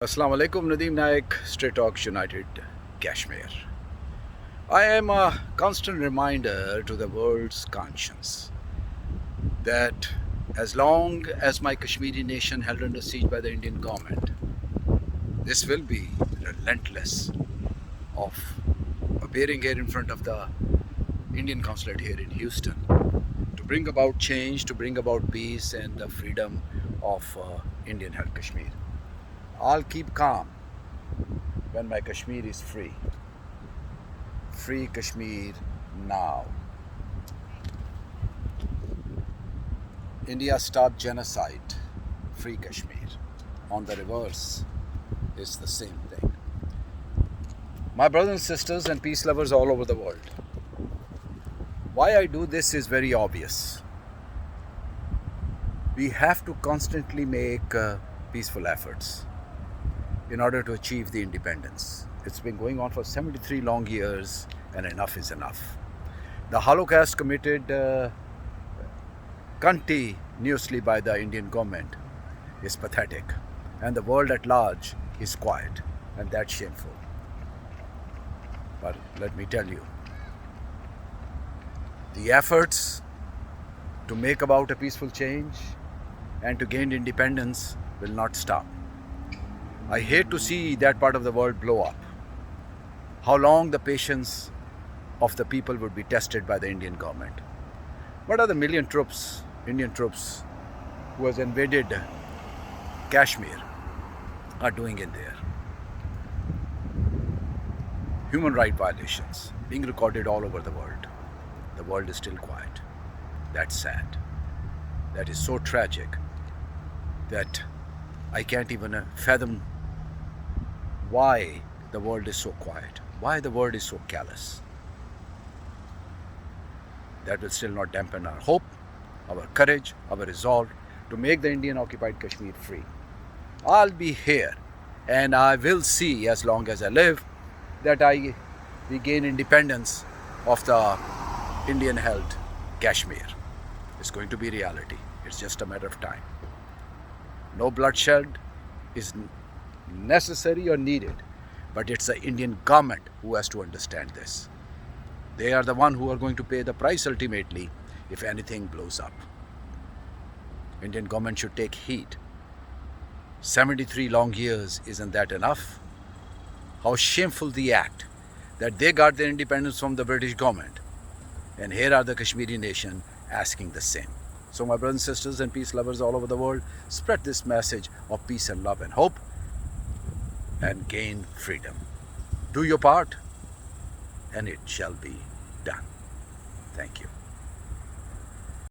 Assalamu alaikum, Nadeem Naik, Straight Talks United, Kashmir. I am a constant reminder to the world's conscience that as long as my Kashmiri nation held under siege by the Indian government, this will be relentless of appearing here in front of the Indian consulate here in Houston to bring about change, to bring about peace and the freedom of Indian held Kashmir. I'll keep calm when my Kashmir is free. Free Kashmir now. India stopped genocide. Free Kashmir. On the reverse, it's the same thing. My brothers and sisters and peace lovers all over the world, why I do this is very obvious. We have to constantly make peaceful efforts in order to achieve the independence. It's been going on for 73 long years, and enough is enough. The Holocaust committed continuously by the Indian government is pathetic, and the world at large is quiet, and that's shameful. But let me tell you, the efforts to make about a peaceful change and to gain independence will not stop. I hate to see that part of the world blow up. How long the patience of the people would be tested by the Indian government? What are the million troops, Indian troops, who has invaded Kashmir are doing in there? Human rights violations being recorded all over the world. The world is still quiet. That's sad. That is so tragic that I can't even fathom why the world is so quiet, why the world is so callous. That will still not dampen our hope, our courage, our resolve to make the Indian occupied Kashmir free. I'll be here and I will see, as long as I live, that we gain independence of the Indian held Kashmir. It's going to be reality. It's just a matter of time. No bloodshed is necessary or needed, but it's the Indian government who has to understand this. They are the one who are going to pay the price ultimately if anything blows up. Indian government should take heed. 73 long years, isn't that enough? How shameful the act that they got their independence from the British government, and here are the Kashmiri nation asking the same. So my brothers and sisters and peace lovers all over the world, spread this message of peace and love and hope and gain freedom. Do your part and it shall be done. Thank you.